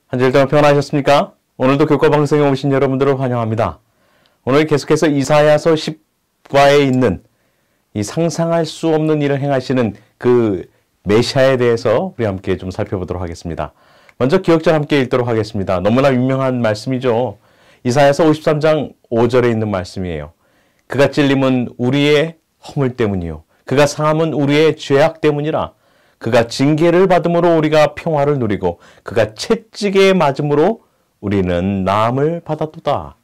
한 주일 동안 평안하셨습니까? 오늘도 교과 방송에 오신 여러분들을 환영합니다. 오늘 계속해서 이사야서 10과에 있는 이 상상할 수 없는 일을 행하시는 그 메시아에 대해서 우리 함께 좀 살펴보도록 하겠습니다. 먼저 기억자 함께 읽도록 하겠습니다. 너무나 유명한 말씀이죠. 이사야서 53장 5절에 있는 말씀이에요. 그가 찔림은 우리의 허물 때문이요 그가 상함은 우리의 죄악 때문이라. 그가 징계를 받음으로 우리가 평화를 누리고 그가 채찍에 맞음으로 우리는 나음을 받았도다.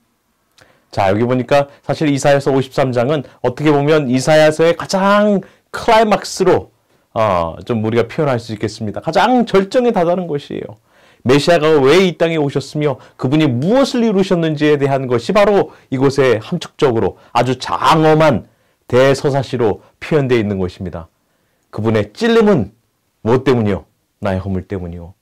자, 여기 보니까 사실 이사야서 53장은 어떻게 보면 이사야서의 가장 클라이막스로 좀 우리가 표현할 수 있겠습니다. 가장 절정에 다다른 것이에요. 메시아가 왜 이 땅에 오셨으며 그분이 무엇을 이루셨는지에 대한 것이 바로 이곳에 함축적으로 아주 장엄한 대서사시로 표현되어 있는 것입니다. 그분의 찔림은 무엇 때문이요? 나의 허물 때문이요.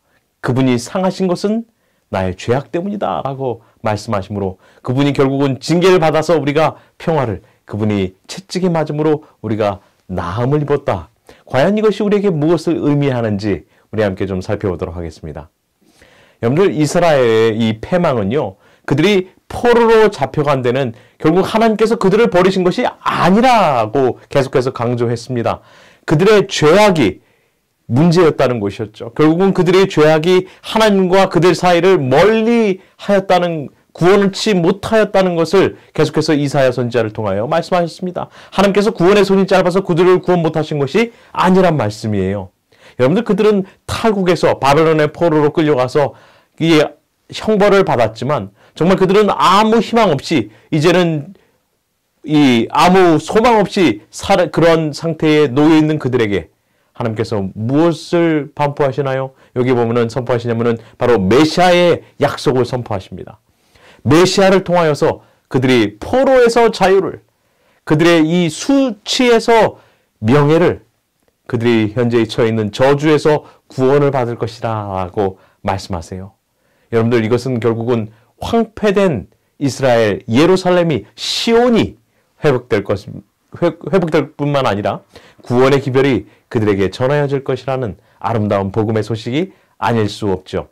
그분이 상하신 것은 나의 죄악 때문이다 라고 말씀하시므로 그분이 결국은 징계를 받아서 우리가 평화를, 그분이 채찍에 맞음으로 우리가 나음을 입었다. 과연 이것이 우리에게 무엇을 의미하는지 우리 함께 좀 살펴보도록 하겠습니다. 여러분들, 이스라엘의 이 패망은요, 그들이 포로로 잡혀간 데는 결국 하나님께서 그들을 버리신 것이 아니라고 계속해서 강조했습니다. 그들의 죄악이 문제였다는 것이었죠. 결국은 그들의 죄악이 하나님과 그들 사이를 멀리 하였다는, 구원을 치 못하였다는 것을 계속해서 이사야 선지자를 통하여 말씀하셨습니다. 하나님께서 구원의 손이 짧아서 그들을 구원 못하신 것이 아니란 말씀이에요. 여러분들, 그들은 탈국에서 바벨론의 포로로 끌려가서 이 형벌을 받았지만 정말 그들은 아무 희망 없이, 이제는 아무 소망 없이 그런 상태에 놓여 있는 그들에게 하나님께서 무엇을 반포하시나요? 여기 보면은 선포하시냐면은 바로 메시아의 약속을 선포하십니다. 메시아를 통하여서 그들이 포로에서 자유를, 그들의 이 수치에서 명예를, 그들이 현재 처해 있는 저주에서 구원을 받을 것이라고 말씀하세요. 여러분들, 이것은 결국은 황폐된 이스라엘, 예루살렘이, 시온이 회복될 뿐만 아니라 구원의 기별이 그들에게 전하여질 것이라는 아름다운 복음의 소식이 아닐 수 없죠.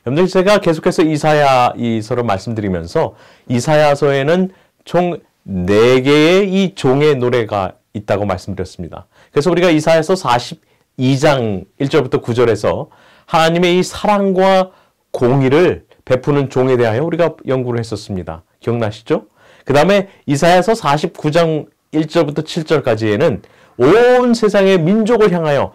여러분들, 제가 계속해서 이사야서를 말씀드리면서 이사야서에는 총 4개의 이 종의 노래가 있다고 말씀드렸습니다. 그래서 우리가 이사야서 42장 1절부터 9절에서 하나님의 이 사랑과 공의를 베푸는 종에 대하여 우리가 연구를 했었습니다. 기억나시죠? 그 다음에 이사야서 49장 1절부터 7절까지에는 온 세상의 민족을 향하여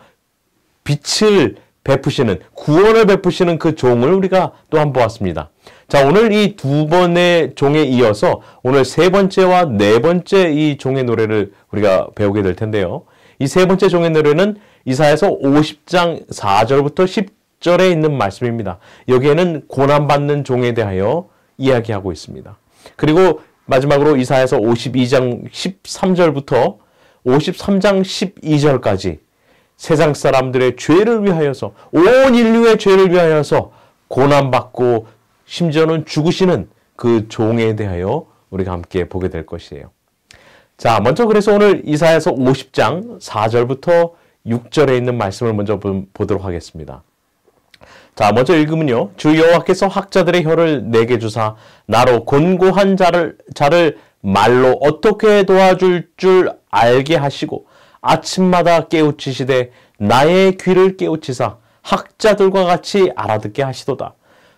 빛을 베푸시는, 구원을 베푸시는 그 종을 우리가 또한 보았습니다. 자, 오늘 이 2번의 종에 이어서 오늘 3번째와 4번째 이 종의 노래를 우리가 배우게 될 텐데요. 이 3번째 종의 노래는 이사야서 50장 4절부터 10절에 있는 말씀입니다. 여기에는 고난받는 종에 대하여 이야기하고 있습니다. 그리고 마지막으로 이사야서 52장 13절부터 53장 12절까지 세상 사람들의 죄를 위하여서, 온 인류의 죄를 위하여서 고난받고 심지어는 죽으시는 그 종에 대하여 우리가 함께 보게 될 것이에요. 자, 먼저 그래서 오늘 이사야서 50장 4절부터 6절에 있는 말씀을 먼저 보도록 하겠습니다. 자, 먼저 읽으면요. 주 여호와께서 학자들의 혀를 내게 주사 나로 곤고한 자를 말로 어떻게 도와줄 줄 알게 하시고 아침마다 깨우치시되 나의 귀를 깨우치사 학자들과 같이 알아듣게 하시도다.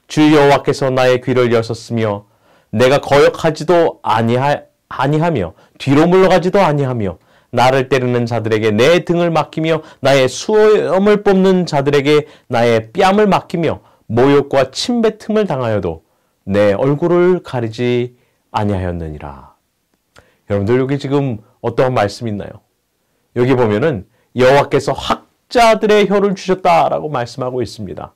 주 여호와께서 나의 귀를 여셨으며 내가 거역하지도 아니하며 뒤로 물러가지도 아니하며 나를 때리는 자들에게 내 등을 맡기며 나의 수염을 뽑는 자들에게 나의 뺨을 맡기며 모욕과 침뱉음을 당하여도 내 얼굴을 가리지 아니하였느니라. 여러분들, 여기 지금 어떠한 말씀이 있나요? 여기 보면은 여호와께서 학자들의 혀를 주셨다라고 말씀하고 있습니다.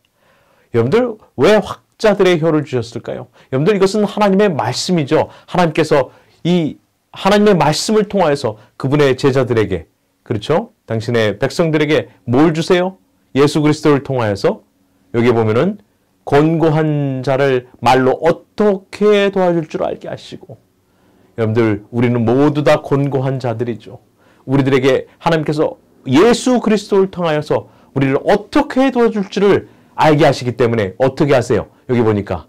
여러분들, 왜 학자들의 혀를 주셨을까요? 여러분들, 이것은 하나님의 말씀이죠. 하나님께서 이 하나님의 말씀을 통하여서 그분의 제자들에게, 그렇죠? 당신의 백성들에게 뭘 주세요? 예수 그리스도를 통하여서 여기 보면은 곤고한 자를 말로 어떻게 도와줄 줄 알게 하시고, 여러분들, 우리는 모두 다 곤고한 자들이죠. 우리들에게 하나님께서 예수 그리스도를 통하여서 우리를 어떻게 도와줄지를 알게 하시기 때문에 어떻게 하세요? 여기 보니까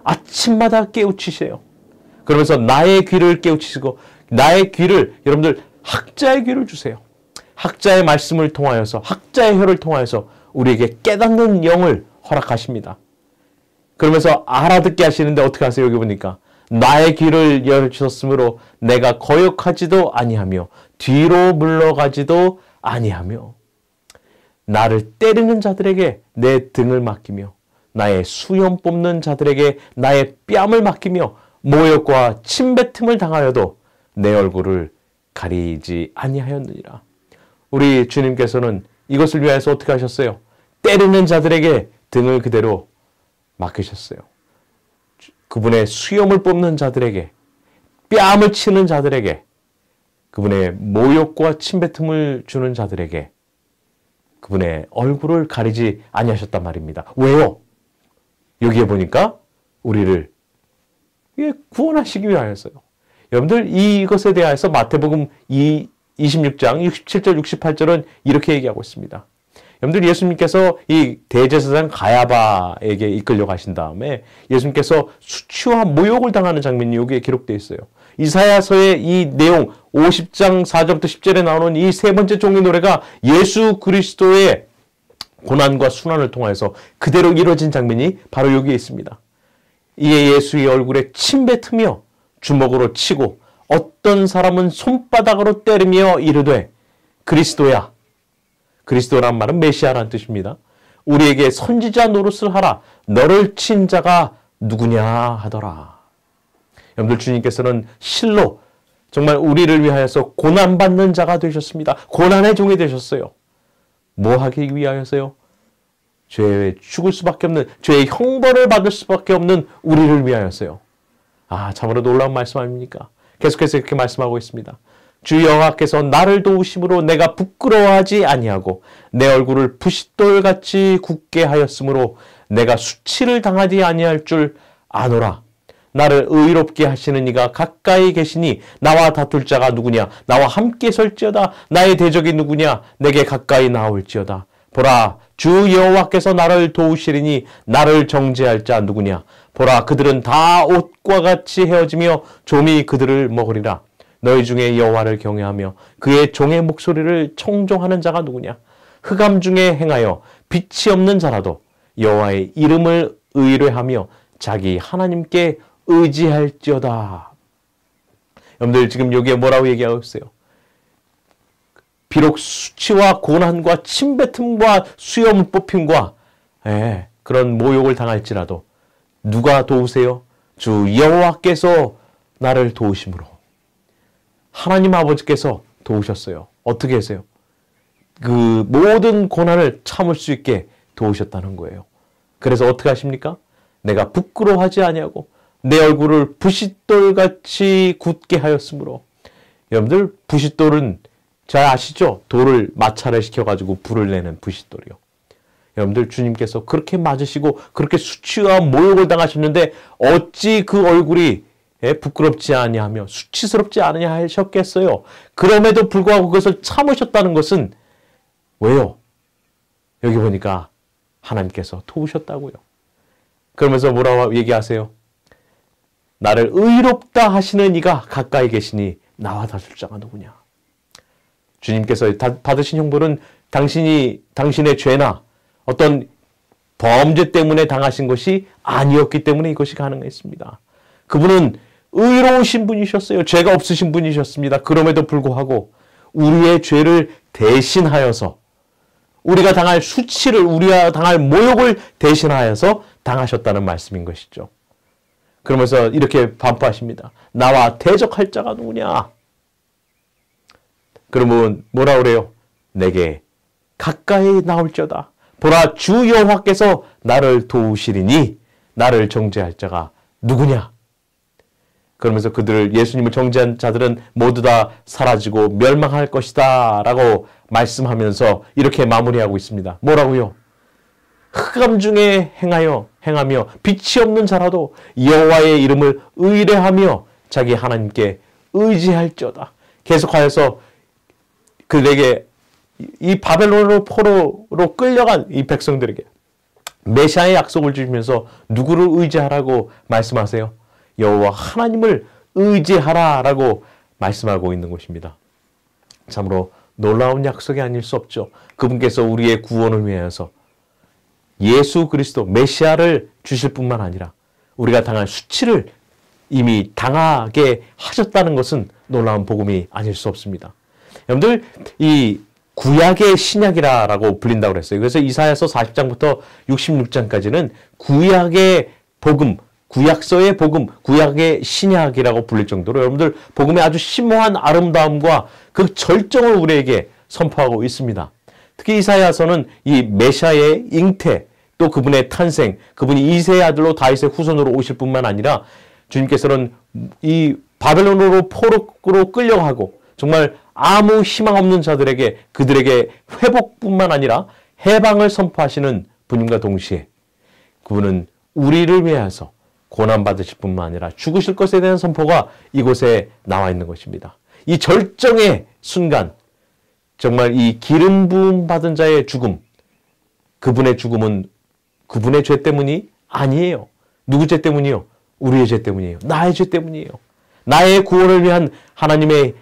아침마다 깨우치세요. 그러면서 나의 귀를 깨우치시고 나의 귀를 여러분들 학자의 귀를 주세요. 학자의 말씀을 통하여서 학자의 혀를 통하여서 우리에게 깨닫는 영을 허락하십니다. 그러면서 알아듣게 하시는데 어떻게 하세요? 여기 보니까 나의 귀를 열주셨으므로 내가 거역하지도 아니하며 뒤로 물러가지도 아니하며 나를 때리는 자들에게 내 등을 맡기며 나의 수염 뽑는 자들에게 나의 뺨을 맡기며 모욕과 침뱉음을 당하여도 내 얼굴을 가리지 아니하였느니라. 우리 주님께서는 이것을 위하여서 어떻게 하셨어요? 때리는 자들에게 등을 그대로 맡기셨어요. 그분의 수염을 뽑는 자들에게, 뺨을 치는 자들에게, 그분의 모욕과 침뱉음을 주는 자들에게 그분의 얼굴을 가리지 아니하셨단 말입니다. 왜요? 여기에 보니까 우리를 구원하시기 위하여서요. 여러분들 이것에 대해서 마태복음 26장 67절 68절은 이렇게 얘기하고 있습니다. 여러분들 예수님께서 이 대제사장 가야바에게 이끌려 가신 다음에 예수님께서 수치와 모욕을 당하는 장면이 여기에 기록되어 있어요. 이사야서의 이 내용 50장 4절부터 10절에 나오는 이 세 번째 종의 노래가 예수 그리스도의 고난과 순환을 통해서 그대로 이루어진 장면이 바로 여기에 있습니다. 이에 예수의 얼굴에 침뱉으며 주먹으로 치고 어떤 사람은 손바닥으로 때리며 이르되 그리스도야. 그리스도란 말은 메시아라는 뜻입니다. 우리에게 선지자 노릇을 하라. 너를 친 자가 누구냐 하더라. 여러분들 주님께서는 실로 정말 우리를 위하여서 고난받는 자가 되셨습니다. 고난의 종이 되셨어요. 뭐 하기 위하여서요? 죄에 죽을 수밖에 없는, 죄의 형벌을 받을 수밖에 없는 우리를 위하여서요. 아, 참으로 놀라운 말씀 아닙니까? 계속해서 이렇게 말씀하고 있습니다. 주 여호와께서 나를 도우심으로 내가 부끄러워하지 아니하고 내 얼굴을 부싯돌같이 굳게 하였으므로 내가 수치를 당하지 아니할 줄 아노라. 나를 의롭게 하시는 이가 가까이 계시니 나와 다툴 자가 누구냐? 나와 함께 설지어다. 나의 대적이 누구냐? 내게 가까이 나올지어다. 보라, 주 여호와께서 나를 도우시리니 나를 정죄할 자 누구냐? 보라, 그들은 다 옷과 같이 헤어지며 좀이 그들을 먹으리라. 너희 중에 여호와를 경외하며 그의 종의 목소리를 청종하는 자가 누구냐? 흑암 중에 행하여 빛이 없는 자라도 여호와의 이름을 의뢰하며 자기 하나님께 의지할지어다. 여러분들 지금 여기에 뭐라고 얘기하고 있어요? 비록 수치와 고난과 침뱉음과 수염 뽑힘과 그런 모욕을 당할지라도 누가 도우세요? 주 여호와께서 나를 도우심으로. 하나님 아버지께서 도우셨어요. 어떻게 하세요? 그 모든 고난을 참을 수 있게 도우셨다는 거예요. 그래서 어떻게 하십니까? 내가 부끄러워하지 아니하고 내 얼굴을 부싯돌같이 굳게 하였으므로. 여러분들 부싯돌은 잘 아시죠? 돌을 마찰을 시켜가지고 불을 내는 부싯돌이요. 여러분들 주님께서 그렇게 맞으시고 그렇게 수치와 모욕을 당하셨는데 어찌 그 얼굴이 부끄럽지 아니하며 수치스럽지 않으냐 하셨겠어요. 그럼에도 불구하고 그것을 참으셨다는 것은 왜요? 여기 보니까 하나님께서 도우셨다고요. 그러면서 뭐라고 얘기하세요? 나를 의롭다 하시는 이가 가까이 계시니 나와 다툴 자가 누구냐? 주님께서 받으신 형벌은 당신의 죄나 어떤 범죄 때문에 당하신 것이 아니었기 때문에 이것이 가능했습니다. 그분은 의로우신 분이셨어요. 죄가 없으신 분이셨습니다. 그럼에도 불구하고 우리의 죄를 대신하여서 우리가 당할 수치를, 우리가 당할 모욕을 대신하여서 당하셨다는 말씀인 것이죠. 그러면서 이렇게 반포하십니다. 나와 대적할 자가 누구냐? 그러면 뭐라 그래요? 내게 가까이 나올지어다. 보라, 주 여호와께서 나를 도우시리니 나를 정죄할 자가 누구냐? 그러면서 그들을, 예수님을 정죄한 자들은 모두 다 사라지고 멸망할 것이다 라고 말씀하면서 이렇게 마무리하고 있습니다. 뭐라고요? 흑암 중에 행하며 빛이 없는 자라도 여호와의 이름을 의뢰하며 자기 하나님께 의지할지어다. 계속하여서 그들에게 이 바벨론으로 포로로 끌려간 이 백성들에게 메시아의 약속을 주시면서 누구를 의지하라고 말씀하세요? 여호와 하나님을 의지하라라고 말씀하고 있는 것입니다. 참으로 놀라운 약속이 아닐 수 없죠. 그분께서 우리의 구원을 위하여서 예수 그리스도 메시아를 주실 뿐만 아니라 우리가 당할 수치를 이미 당하게 하셨다는 것은 놀라운 복음이 아닐 수 없습니다. 여러분들 이 구약의 신약이라고 불린다고 그랬어요. 그래서 이사야서 40장부터 66장까지는 구약의 복음, 구약서의 복음, 구약의 신약이라고 불릴 정도로 여러분들 복음의 아주 심오한 아름다움과 그 절정을 우리에게 선포하고 있습니다. 특히 이사야서는 이 메시아의 잉태, 또 그분의 탄생, 그분이 이새의 아들로 다윗의 후손으로 오실 뿐만 아니라 주님께서는 이 바벨론으로 포로로 끌려가고 정말 아무 희망 없는 자들에게 그들에게 회복뿐만 아니라 해방을 선포하시는 분임과 동시에 그분은 우리를 위하여서 고난받으실 뿐만 아니라 죽으실 것에 대한 선포가 이곳에 나와 있는 것입니다. 이 절정의 순간, 정말 이 기름 부음 받은 자의 죽음, 그분의 죽음은 그분의 죄 때문이 아니에요. 누구 죄 때문이요? 우리의 죄 때문이에요. 나의 죄 때문이에요. 나의 구원을 위한 하나님의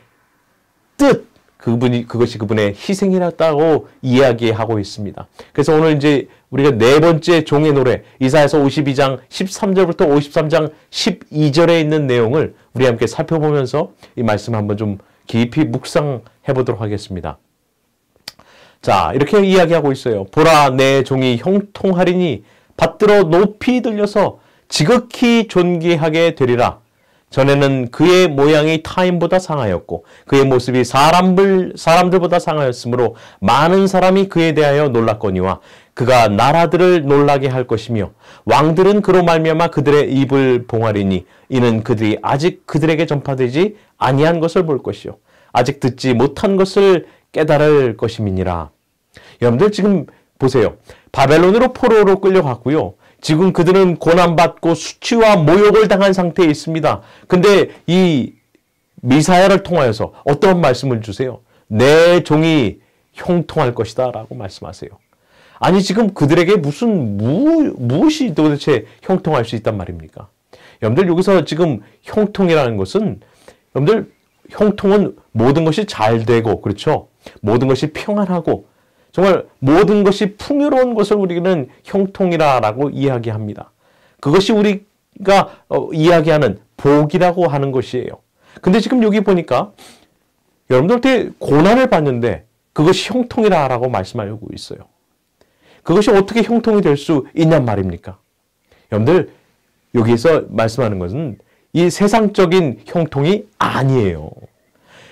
뜻, 그것이 그분의 희생이었다고 이야기하고 있습니다. 그래서 오늘 이제 우리가 네 번째 종의 노래, 이사야서 52장 13절부터 53장 12절에 있는 내용을 우리 함께 살펴보면서 이 말씀 한번 좀 깊이 묵상해 보도록 하겠습니다. 자, 이렇게 이야기하고 있어요. 보라, 내 종이 형통하리니 받들어 높이 들려서 지극히 존귀하게 되리라. 전에는 그의 모양이 타인보다 상하였고 그의 모습이 사람들보다 상하였으므로 많은 사람이 그에 대하여 놀랐거니와 그가 나라들을 놀라게 할 것이며 왕들은 그로 말미암아 그들의 입을 봉하리니 이는 그들이 아직 그들에게 전파되지 아니한 것을 볼 것이요 아직 듣지 못한 것을 깨달을 것임이니라. 여러분들 지금 보세요. 바벨론으로 포로로 끌려갔고요. 지금 그들은 고난받고 수치와 모욕을 당한 상태에 있습니다. 근데 이 미사야를 통하여서 어떤 말씀을 주세요? 내 종이 형통할 것이다 라고 말씀하세요. 아니 지금 그들에게 무엇이 도대체 형통할 수 있단 말입니까? 여러분들 여기서 지금 형통이라는 것은 여러분들 형통은 모든 것이 잘 되고 그렇죠? 모든 것이 평안하고 정말 모든 것이 풍요로운 것을 우리는 형통이라고 이야기합니다. 그것이 우리가 이야기하는 복이라고 하는 것이에요. 근데 지금 여기 보니까 여러분들한테 고난을 받는데 그것이 형통이라고 말씀하려고 있어요. 그것이 어떻게 형통이 될 수 있냔 말입니까? 여러분들 여기에서 말씀하는 것은 이 세상적인 형통이 아니에요.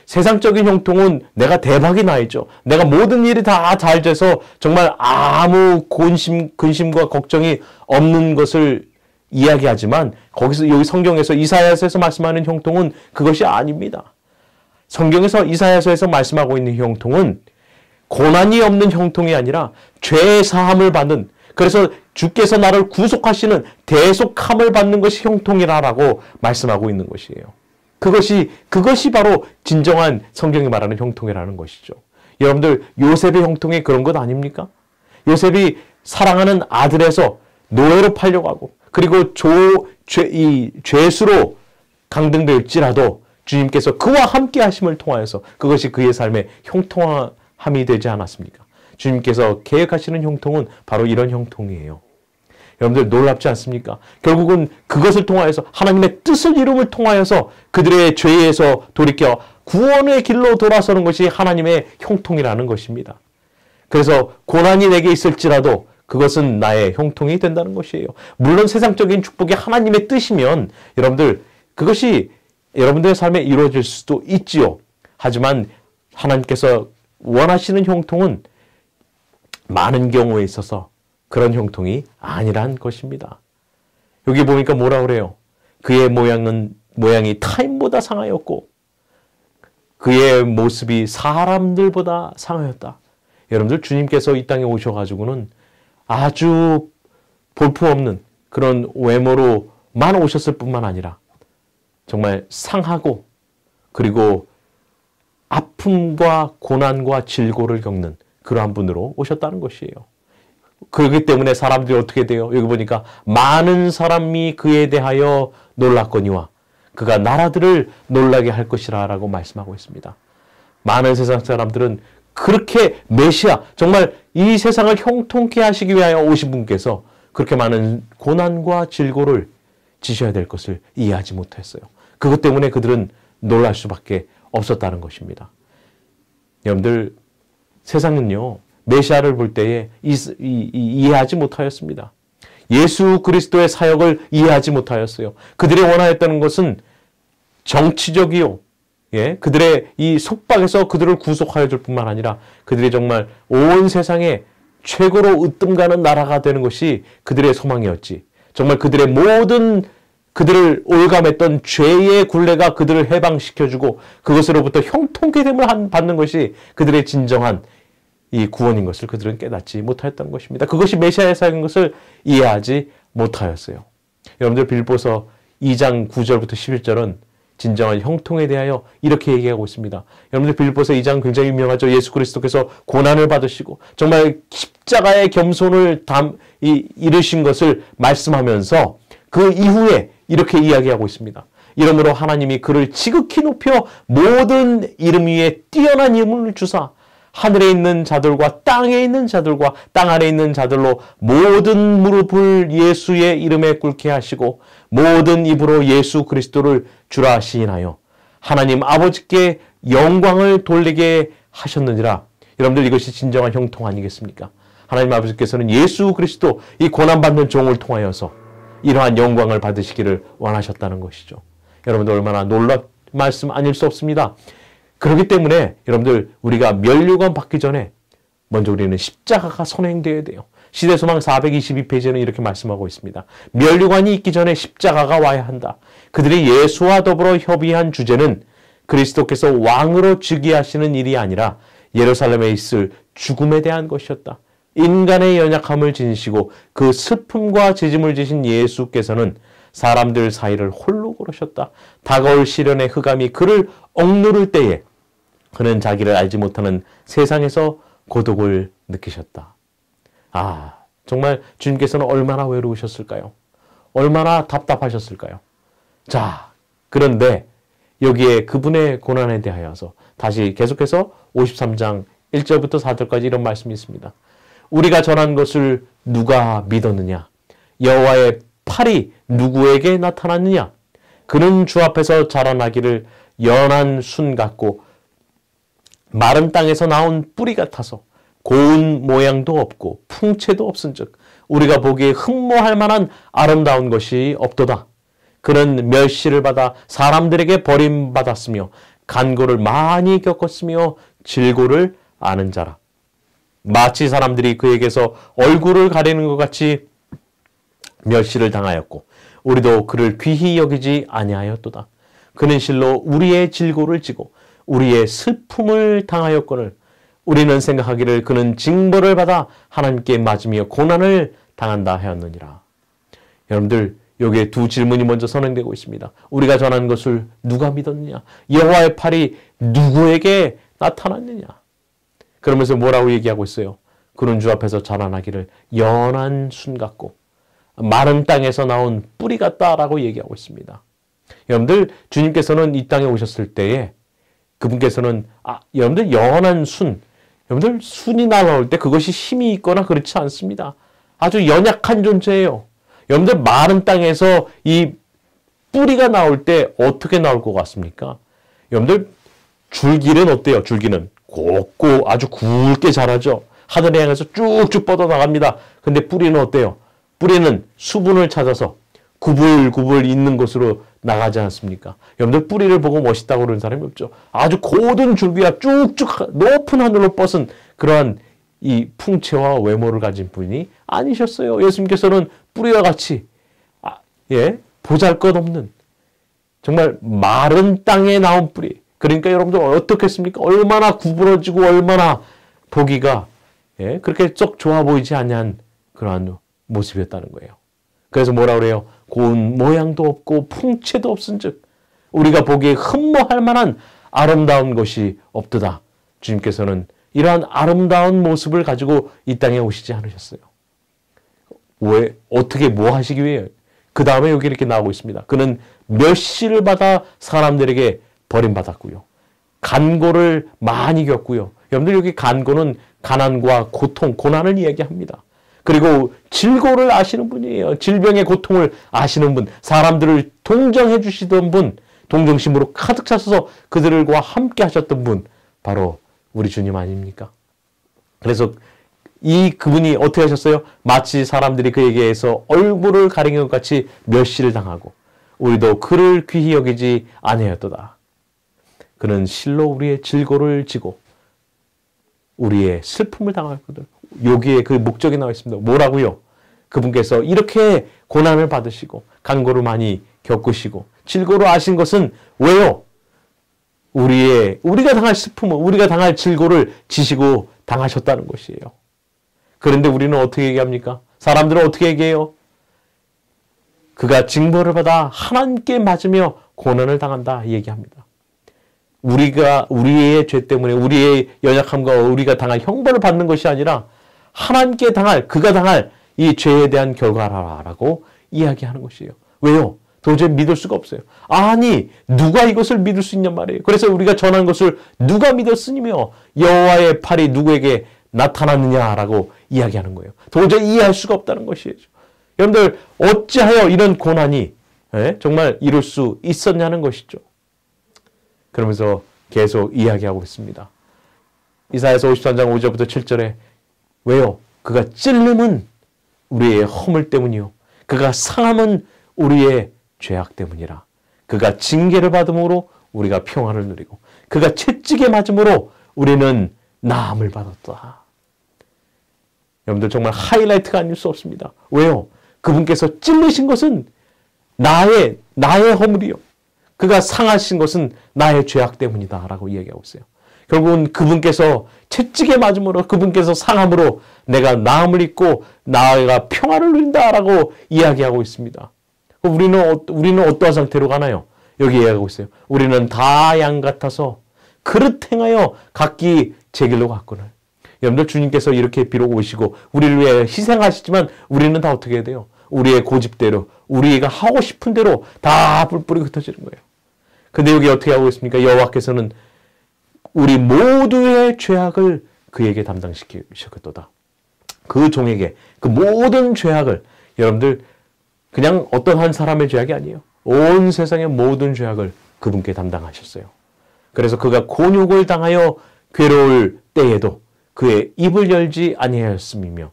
세상적인 형통은 내가 대박이 나 있죠. 내가 모든 일이 다 잘 돼서 정말 아무 근심과 걱정이 없는 것을 이야기하지만 거기서 여기 성경에서 이사야서에서 말씀하는 형통은 그것이 아닙니다. 성경에서 이사야서에서 말씀하고 있는 형통은 고난이 없는 형통이 아니라 죄 사함을 받는 그래서 주께서 나를 구속하시는 대속함을 받는 것이 형통이라고 말씀하고 있는 것이에요. 그것이 바로 진정한 성경이 말하는 형통이라는 것이죠. 여러분들 요셉의 형통이 그런 것 아닙니까? 요셉이 사랑하는 아들에서 노예로 팔려가고 그리고 죄수로 강등될지라도 주님께서 그와 함께 하심을 통하여서 그것이 그의 삶의 형통함이 되지 않았습니까? 주님께서 계획하시는 형통은 바로 이런 형통이에요. 여러분들 놀랍지 않습니까? 결국은 그것을 통하여서 하나님의 뜻을 이룸을 통하여서 그들의 죄에서 돌이켜 구원의 길로 돌아서는 것이 하나님의 형통이라는 것입니다. 그래서 고난이 내게 있을지라도 그것은 나의 형통이 된다는 것이에요. 물론 세상적인 축복이 하나님의 뜻이면 여러분들 그것이 여러분들의 삶에 이루어질 수도 있지요. 하지만 하나님께서 원하시는 형통은 많은 경우에 있어서 그런 형통이 아니란 것입니다. 여기 보니까 뭐라 그래요? 그의 모양이 타인보다 상하였고 그의 모습이 사람들보다 상하였다. 여러분들 주님께서 이 땅에 오셔가지고는 아주 볼품없는 그런 외모로만 오셨을 뿐만 아니라 정말 상하고 그리고 아픔과 고난과 질고를 겪는 그러한 분으로 오셨다는 것이에요. 그렇기 때문에 사람들이 어떻게 돼요? 여기 보니까 많은 사람이 그에 대하여 놀랐거니와 그가 나라들을 놀라게 할 것이라 라고 말씀하고 있습니다. 많은 세상 사람들은 그렇게 메시아, 정말 이 세상을 형통케 하시기 위하여 오신 분께서 그렇게 많은 고난과 질고를 지셔야 될 것을 이해하지 못했어요. 그것 때문에 그들은 놀랄 수밖에 없었다는 것입니다. 여러분들, 세상은요, 메시아를 볼 때에 이해하지 못하였습니다. 예수 그리스도의 사역을 이해하지 못하였어요. 그들이 원하였다는 것은 정치적이요, 그들의 이 속박에서 그들을 구속하여 줄 뿐만 아니라 그들이 정말 온 세상에 최고로 으뜸가는 나라가 되는 것이 그들의 소망이었지. 정말 그들의 모든 그들을 올감했던 죄의 굴레가 그들을 해방시켜주고 그것으로부터 형통케 됨을 받는 것이 그들의 진정한 이 구원인 것을 그들은 깨닫지 못하였던 것입니다. 그것이 메시아의 사역인 것을 이해하지 못하였어요. 여러분들 빌립보서 2장 9절부터 11절은 진정한 형통에 대하여 이렇게 얘기하고 있습니다. 여러분들 빌립보서 2장 굉장히 유명하죠. 예수 그리스도께서 고난을 받으시고 정말 십자가의 겸손을 이루신 것을 말씀하면서 그 이후에 이렇게 이야기하고 있습니다. 이러므로 하나님이 그를 지극히 높여 모든 이름 위에 뛰어난 이름을 주사 하늘에 있는 자들과 땅에 있는 자들과 땅 아래에 있는 자들로 모든 무릎을 예수의 이름에 꿇게 하시고 모든 입으로 예수 그리스도를 주라 시인하여 하나님 아버지께 영광을 돌리게 하셨느니라. 여러분들, 이것이 진정한 형통 아니겠습니까? 하나님 아버지께서는 예수 그리스도 이 고난받는 종을 통하여서 이러한 영광을 받으시기를 원하셨다는 것이죠. 여러분들, 얼마나 놀랍 말씀 아닐 수 없습니다. 그렇기 때문에 여러분들, 우리가 면류관 받기 전에 먼저 우리는 십자가가 선행되어야 돼요. 시대소망 422페이지에는 이렇게 말씀하고 있습니다. 면류관이 있기 전에 십자가가 와야 한다. 그들이 예수와 더불어 협의한 주제는 그리스도께서 왕으로 즉위하시는 일이 아니라 예루살렘에 있을 죽음에 대한 것이었다. 인간의 연약함을 지니시고 그 슬픔과 죄짐을 지신 예수께서는 사람들 사이를 홀로 걸으셨다. 다가올 시련의 흑암이 그를 억누를 때에 그는 자기를 알지 못하는 세상에서 고독을 느끼셨다. 아, 정말 주님께서는 얼마나 외로우셨을까요? 얼마나 답답하셨을까요? 자, 그런데 여기에 그분의 고난에 대하여서 다시 계속해서 53장 1절부터 4절까지 이런 말씀이 있습니다. 우리가 전한 것을 누가 믿었느냐? 여호와의 팔이 누구에게 나타났느냐? 그는 주 앞에서 자라나기를 연한 순 같고 마른 땅에서 나온 뿌리 같아서 고운 모양도 없고 풍채도 없은즉 우리가 보기에 흠모할 만한 아름다운 것이 없도다. 그는 멸시를 받아 사람들에게 버림받았으며 간고를 많이 겪었으며 질고를 아는 자라. 마치 사람들이 그에게서 얼굴을 가리는 것 같이 멸시를 당하였고 우리도 그를 귀히 여기지 아니하였도다. 그는 실로 우리의 질고를 지고 우리의 슬픔을 당하였거늘 우리는 생각하기를 그는 징벌을 받아 하나님께 맞으며 고난을 당한다 하였느니라. 여러분들, 여기에 두 질문이 먼저 선행되고 있습니다. 우리가 전한 것을 누가 믿었느냐? 여호와의 팔이 누구에게 나타났느냐? 그러면서 뭐라고 얘기하고 있어요? 그는 주 앞에서 자라나기를 연한 순 같고 마른 땅에서 나온 뿌리 같다라고 얘기하고 있습니다. 여러분들, 주님께서는 이 땅에 오셨을 때에 그분께서는 여러분들 연한 순, 여러분들 순이 날아올 때 그것이 힘이 있거나 그렇지 않습니다. 아주 연약한 존재예요. 여러분들, 마른 땅에서 이 뿌리가 나올 때 어떻게 나올 것 같습니까? 여러분들, 줄기는 어때요? 줄기는 곱고 아주 굵게 자라죠. 하늘에 향해서 쭉쭉 뻗어나갑니다. 근데 뿌리는 어때요? 뿌리는 수분을 찾아서 구불구불 있는 곳으로 나가지 않습니까? 여러분들, 뿌리를 보고 멋있다고 그러는 사람이 없죠. 아주 고든 줄기가 쭉쭉 높은 하늘로 뻗은 그러한 이 풍채와 외모를 가진 분이 아니셨어요. 예수님께서는 뿌리와 같이 보잘것없는 정말 마른 땅에 나온 뿌리. 그러니까 여러분들 어떻겠습니까? 얼마나 구부러지고 얼마나 보기가 그렇게 썩 좋아 보이지 않냐는 그러한 모습이었다는 거예요. 그래서 뭐라 그래요? 고운 모양도 없고 풍채도 없은즉 우리가 보기에 흠모할 만한 아름다운 것이 없도다. 주님께서는 이러한 아름다운 모습을 가지고 이 땅에 오시지 않으셨어요. 왜, 어떻게 뭐 하시기 위해? 그 다음에 여기 이렇게 나오고 있습니다. 그는 멸시를 받아 사람들에게 버림받았고요. 간고를 많이 겪고요. 여러분들 여기 간고는 가난과 고통, 고난을 이야기합니다. 그리고 질고를 아시는 분이에요. 질병의 고통을 아시는 분, 사람들을 동정해 주시던 분, 동정심으로 가득 차셔서 그들과 함께 하셨던 분, 바로 우리 주님 아닙니까? 그래서 그분이 어떻게 하셨어요? 마치 사람들이 그에게서 얼굴을 가리는 것 같이 멸시를 당하고 우리도 그를 귀히 여기지 아니하였도다. 그는 실로 우리의 질고를 지고 우리의 슬픔을 당하거든. 여기에 그 목적이 나와 있습니다. 뭐라고요? 그분께서 이렇게 고난을 받으시고 간고를 많이 겪으시고 질고를 아신 것은 왜요? 우리가 당할 슬픔을, 우리가 당할 질고를 지시고 당하셨다는 것이에요. 그런데 우리는 어떻게 얘기합니까? 사람들은 어떻게 얘기해요? 그가 징벌을 받아 하나님께 맞으며 고난을 당한다 얘기합니다. 우리의 죄 때문에 우리의 연약함과 우리가 당할 형벌을 받는 것이 아니라 하나님께 그가 당할 이 죄에 대한 결과라고 이야기하는 것이에요. 왜요? 도저히 믿을 수가 없어요. 아니, 누가 이것을 믿을 수 있냔 말이에요. 그래서 우리가 전한 것을 누가 믿었으며 여호와의 팔이 누구에게 나타났느냐라고 이야기하는 거예요. 도저히 이해할 수가 없다는 것이죠. 여러분들 어찌하여 이런 고난이 정말 이룰 수 있었냐는 것이죠. 그러면서 계속 이야기하고 있습니다. 이사야서 53장 5절부터 7절에 왜요? 그가 찔림은 우리의 허물 때문이요. 그가 상함은 우리의 죄악 때문이라. 그가 징계를 받음으로 우리가 평안을 누리고 그가 채찍에 맞음으로 우리는 나음을 받았다. 여러분들 정말 하이라이트가 아닐 수 없습니다. 왜요? 그분께서 찔리신 것은 나의 허물이요. 그가 상하신 것은 나의 죄악 때문이다 라고 이야기하고 있어요. 결국은 그분께서 채찍에 맞음으로 그분께서 상함으로 내가 나음을 입고 나가 평안을 누린다라고 이야기하고 있습니다. 우리는 어떠한 상태로 가나요? 여기 이야기하고 있어요. 우리는 다 양 같아서 그릇 행하여 각기 제 길로 갔거늘. 여러분들 주님께서 이렇게 비록 오시고 우리를 위해 희생하시지만 우리는 다 어떻게 해야 돼요? 우리의 고집대로 우리가 하고 싶은 대로 다 뿔뿔이 흩어지는 거예요. 근데 여기 어떻게 하고 있습니까? 여호와께서는 우리 모두의 죄악을 그에게 담당시키셨도다. 그 종에게 그 모든 죄악을 여러분들 그냥 어떤 한 사람의 죄악이 아니에요. 온 세상의 모든 죄악을 그분께 담당하셨어요. 그래서 그가 곤욕을 당하여 괴로울 때에도 그의 입을 열지 아니하였음이며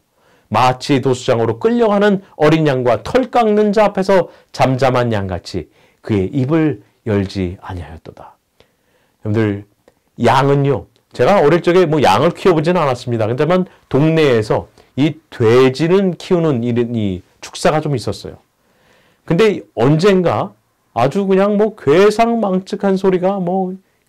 마치 도수장으로 끌려가는 어린 양과 털 깎는 자 앞에서 잠잠한 양같이 그의 입을 열지 아니하였도다. 여러분들 양은요. 제가 어릴 적에 양을 키워보지는 않았습니다. 근데만 동네에서 이 돼지는 키우는 이 축사가 좀 있었어요. 근데 언젠가 아주 그냥 괴상망측한 소리가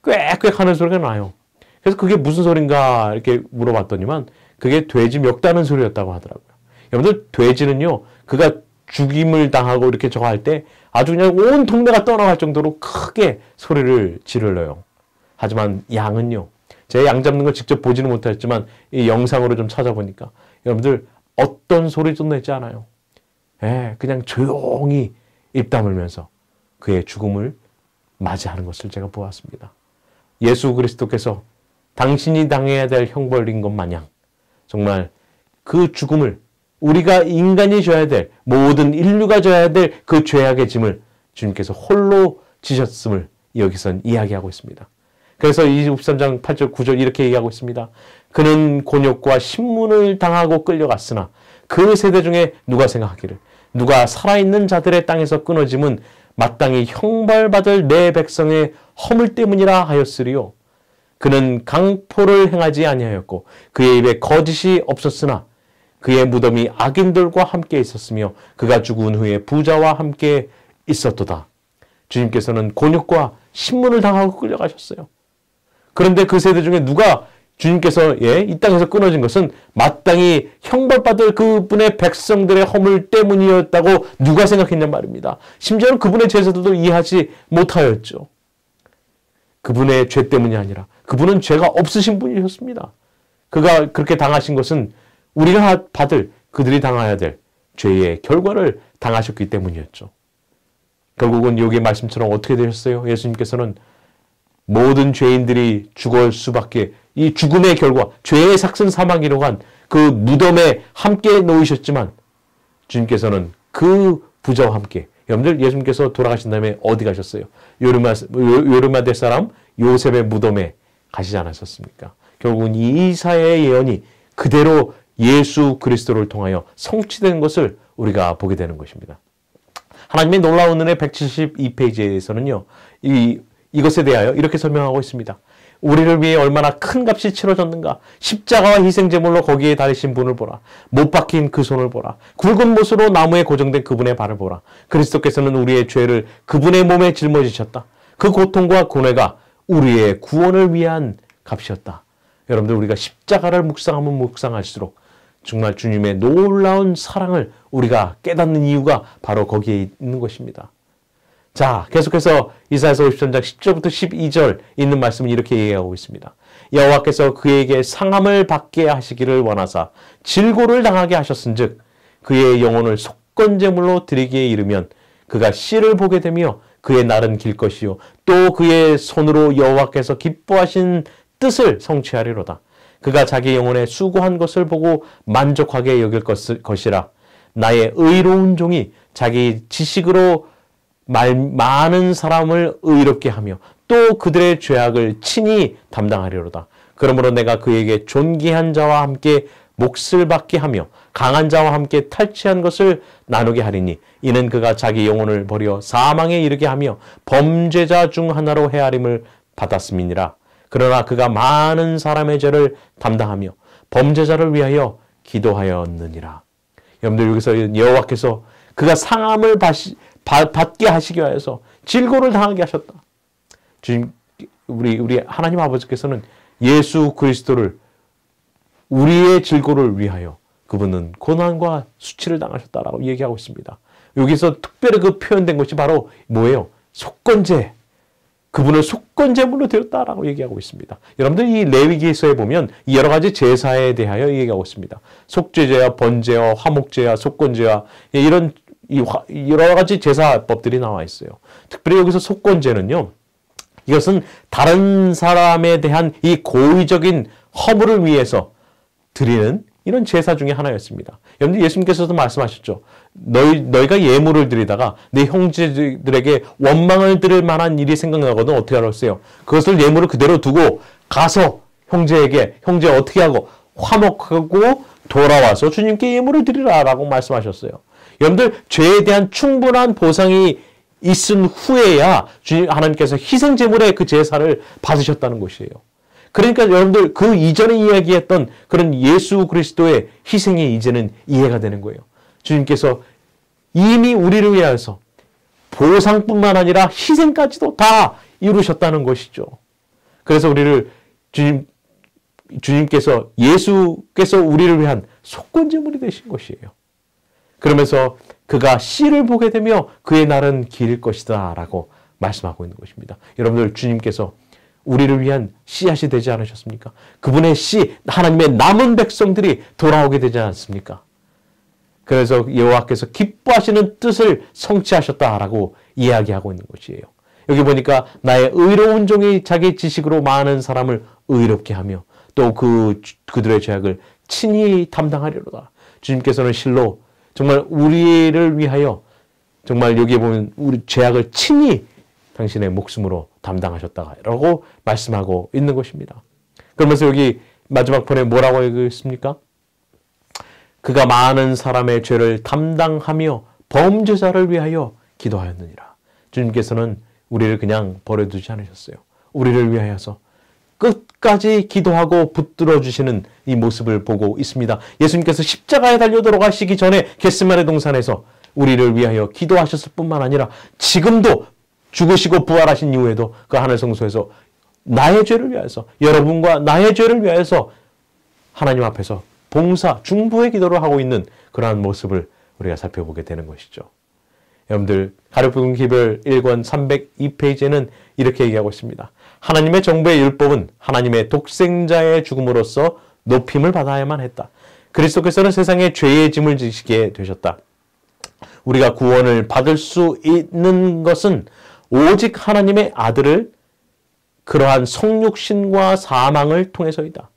꽥꽥 하는 소리가 나요. 그래서 그게 무슨 소린가 이렇게 물어봤더니만 그게 돼지 멱다는 소리였다고 하더라고요. 여러분들 돼지는요. 그가 죽임을 당하고 이렇게 저거 할 때 아주 그냥 온 동네가 떠나갈 정도로 크게 소리를 지르러요. 하지만 양은요. 제가 양 잡는 걸 직접 보지는 못했지만 이 영상으로 좀 찾아보니까 여러분들 어떤 소리도 내지 않아요. 그냥 조용히 입 다물면서 그의 죽음을 맞이하는 것을 제가 보았습니다. 예수 그리스도께서 당신이 당해야 될 형벌인 것 마냥 정말 그 죽음을 우리가 인간이 져야 될 모든 인류가 져야 될 그 죄악의 짐을 주님께서 홀로 지셨음을 여기선 이야기하고 있습니다. 그래서 23장 8절 9절 이렇게 얘기하고 있습니다. 그는 곤욕과 신문을 당하고 끌려갔으나 그 세대 중에 누가 생각하기를 누가 살아있는 자들의 땅에서 끊어짐은 마땅히 형벌받을 내 백성의 허물 때문이라 하였으리요. 그는 강포를 행하지 아니하였고 그의 입에 거짓이 없었으나 그의 무덤이 악인들과 함께 있었으며 그가 죽은 후에 부자와 함께 있었도다. 주님께서는 곤욕과 신문을 당하고 끌려가셨어요. 그런데 그 세대 중에 누가 주님께서 이 땅에서 끊어진 것은 마땅히 형벌받을 그분의 백성들의 허물 때문이었다고 누가 생각했냔 말입니다. 심지어는 그분의 제자들도 이해하지 못하였죠. 그분의 죄 때문이 아니라 그분은 죄가 없으신 분이셨습니다. 그가 그렇게 당하신 것은 우리가 받을 그들이 당해야 될 죄의 결과를 당하셨기 때문이었죠. 결국은 여기의 말씀처럼 어떻게 되셨어요? 예수님께서는 모든 죄인들이 죽을 수밖에, 이 죽음의 결과, 죄의 삭슨 사망이라고 한 그 무덤에 함께 놓이셨지만 주님께서는 그 부자와 함께, 여러분들 예수님께서 돌아가신 다음에 어디 가셨어요? 요르마대 사람 요셉의 무덤에 가시지 않았었습니까? 결국은 이 이사야의 예언이 그대로 예수 그리스도를 통하여 성취된 것을 우리가 보게 되는 것입니다. 하나님의 놀라운 은혜 172페이지에서는요. 이것에 대하여 이렇게 설명하고 있습니다. 우리를 위해 얼마나 큰 값이 치러졌는가. 십자가와 희생제물로 거기에 달리신 분을 보라. 못 박힌 그 손을 보라. 굵은 못으로 나무에 고정된 그분의 발을 보라. 그리스도께서는 우리의 죄를 그분의 몸에 짊어지셨다. 그 고통과 고뇌가 우리의 구원을 위한 값이었다. 여러분들 우리가 십자가를 묵상하면 묵상할수록 정말 주님의 놀라운 사랑을 우리가 깨닫는 이유가 바로 거기에 있는 것입니다. 자, 계속해서 이사야서 53장 10절부터 12절 있는 말씀은 이렇게 얘기하고 있습니다. 여호와께서 그에게 상함을 받게 하시기를 원하사 질고를 당하게 하셨은즉 그의 영혼을 속건제물로 드리기에 이르면 그가 씨를 보게 되며 그의 날은 길 것이요 또 그의 손으로 여호와께서 기뻐하신 뜻을 성취하리로다. 그가 자기 영혼에 수고한 것을 보고 만족하게 여길 것이라. 나의 의로운 종이 자기 지식으로 많은 사람을 의롭게 하며 또 그들의 죄악을 친히 담당하리로다. 그러므로 내가 그에게 존귀한 자와 함께 몫을 받게 하며 강한 자와 함께 탈취한 것을 나누게 하리니 이는 그가 자기 영혼을 버려 사망에 이르게 하며 범죄자 중 하나로 헤아림을 받았음이니라. 그러나 그가 많은 사람의 죄를 담당하며 범죄자를 위하여 기도하였느니라. 여러분들 여기서 여호와께서 그가 상함을 받게 하시기 위해서 질고를 당하게 하셨다. 주님, 우리 하나님 아버지께서는 예수 그리스도를 우리의 질고를 위하여 그분은 고난과 수치를 당하셨다라고 얘기하고 있습니다. 여기서 특별히 그 표현된 것이 바로 뭐예요? 속건제. 그분을 속건제물로 드렸다라고 얘기하고 있습니다. 여러분들 이 레위기서에 보면 여러 가지 제사에 대하여 얘기하고 있습니다. 속죄제와 번제와 화목제와 속건제와 이런 여러 가지 제사법들이 나와 있어요. 특별히 여기서 속건제는요. 이것은 다른 사람에 대한 이 고의적인 허물을 위해서 드리는 이런 제사 중에 하나였습니다. 여러분들 예수님께서도 말씀하셨죠. 너희가 예물을 드리다가 내 형제들에게 원망을 들을 만한 일이 생각나거든 어떻게 하겠어요? 그것을 예물을 그대로 두고 가서 형제에게 형제 어떻게 하고 화목하고 돌아와서 주님께 예물을 드리라라고 말씀하셨어요. 여러분들 죄에 대한 충분한 보상이 있은 후에야 주님 하나님께서 희생제물의 그 제사를 받으셨다는 것이에요. 그러니까 여러분들 그 이전에 이야기했던 그런 예수 그리스도의 희생이 이제는 이해가 되는 거예요. 주님께서 이미 우리를 위하여서 보상뿐만 아니라 희생까지도 다 이루셨다는 것이죠. 그래서 우리를 주님께서 예수께서 우리를 위한 속건제물이 되신 것이에요. 그러면서 그가 씨를 보게 되며 그의 날은 길 것이다 라고 말씀하고 있는 것입니다. 여러분들 주님께서 우리를 위한 씨앗이 되지 않으셨습니까? 그분의 씨, 하나님의 남은 백성들이 돌아오게 되지 않습니까? 그래서 여호와께서 기뻐하시는 뜻을 성취하셨다라고 이야기하고 있는 것이에요. 여기 보니까 나의 의로운 종이 자기 지식으로 많은 사람을 의롭게 하며 또 그들의 죄악을 친히 담당하리로다. 주님께서는 실로 정말 우리를 위하여 정말 여기에 보면 우리 죄악을 친히 당신의 목숨으로 담당하셨다라고 말씀하고 있는 것입니다. 그러면서 여기 마지막 편에 뭐라고 얘기했습니까? 그가 많은 사람의 죄를 담당하며 범죄자를 위하여 기도하였느니라. 주님께서는 우리를 그냥 버려두지 않으셨어요. 우리를 위하여서 끝까지 기도하고 붙들어 주시는 이 모습을 보고 있습니다. 예수님께서 십자가에 달려 들어가시기 전에 겟세마네 동산에서 우리를 위하여 기도하셨을 뿐만 아니라 지금도 죽으시고 부활하신 이후에도 그 하늘 성소에서 나의 죄를 위하여서 여러분과 나의 죄를 위하여서 하나님 앞에서 봉사, 중보의 기도를 하고 있는 그러한 모습을 우리가 살펴보게 되는 것이죠. 여러분들 가룟복음 기별 1권 302페이지에는 이렇게 얘기하고 있습니다. 하나님의 정부의 율법은 하나님의 독생자의 죽음으로써 높임을 받아야만 했다. 그리스도께서는 세상에 죄의 짐을 지시게 되셨다. 우리가 구원을 받을 수 있는 것은 오직 하나님의 아들을 그러한 성육신과 사망을 통해서이다.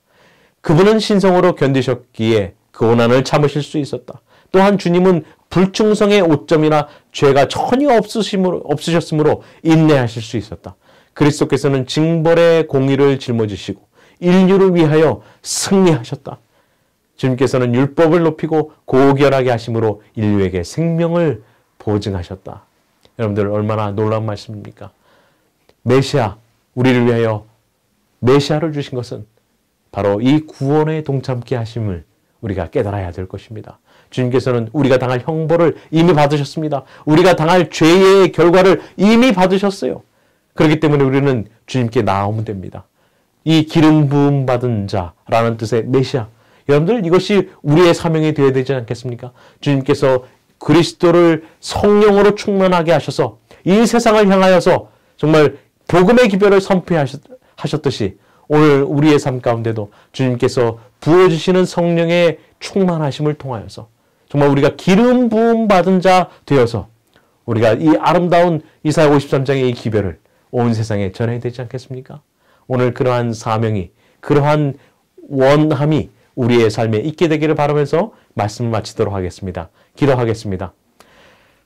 그분은 신성으로 견디셨기에 그 고난을 참으실 수 있었다. 또한 주님은 불충성의 오점이나 죄가 전혀 없으셨으므로 인내하실 수 있었다. 그리스도께서는 징벌의 공의를 짊어지시고 인류를 위하여 승리하셨다. 주님께서는 율법을 높이고 고결하게 하심으로 인류에게 생명을 보증하셨다. 여러분들 얼마나 놀라운 말씀입니까? 메시아, 우리를 위하여 메시아를 주신 것은 바로 이 구원에 동참케 하심을 우리가 깨달아야 될 것입니다. 주님께서는 우리가 당할 형벌을 이미 받으셨습니다. 우리가 당할 죄의 결과를 이미 받으셨어요. 그렇기 때문에 우리는 주님께 나오면 됩니다. 이 기름 부음 받은 자라는 뜻의 메시아. 여러분들 이것이 우리의 사명이 되어야 되지 않겠습니까? 주님께서 그리스도를 성령으로 충만하게 하셔서 이 세상을 향하여서 정말 복음의 기별을 선포하셨듯이 오늘 우리의 삶 가운데도 주님께서 부어주시는 성령의 충만하심을 통하여서 정말 우리가 기름 부음 받은 자 되어서 우리가 이 아름다운 이사야 53장의 이 기별을 온 세상에 전해야 되지 않겠습니까? 오늘 그러한 사명이, 그러한 원함이 우리의 삶에 있게 되기를 바라면서 말씀을 마치도록 하겠습니다. 기도하겠습니다.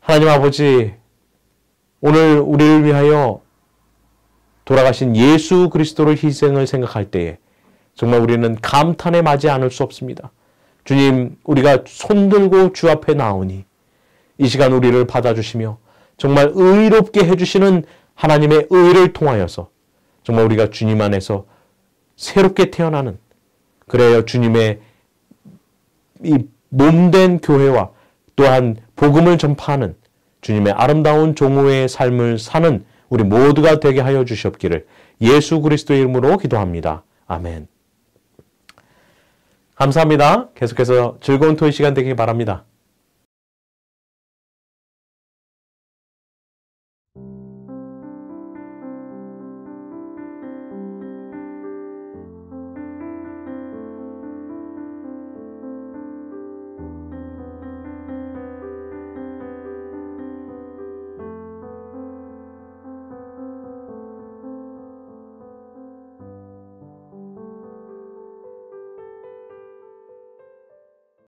하나님 아버지, 오늘 우리를 위하여 돌아가신 예수 그리스도의 희생을 생각할 때에 정말 우리는 감탄에 맞지 않을 수 없습니다. 주님, 우리가 손들고 주 앞에 나오니 이 시간 우리를 받아주시며 정말 의롭게 해주시는 하나님의 의를 통하여서 정말 우리가 주님 안에서 새롭게 태어나는, 그래야 주님의 이 몸된 교회와 또한 복음을 전파하는 주님의 아름다운 종우의 삶을 사는 우리 모두가 되게 하여 주시옵기를 예수 그리스도의 이름으로 기도합니다. 아멘. 감사합니다. 계속해서 즐거운 토요일 시간 되길 바랍니다.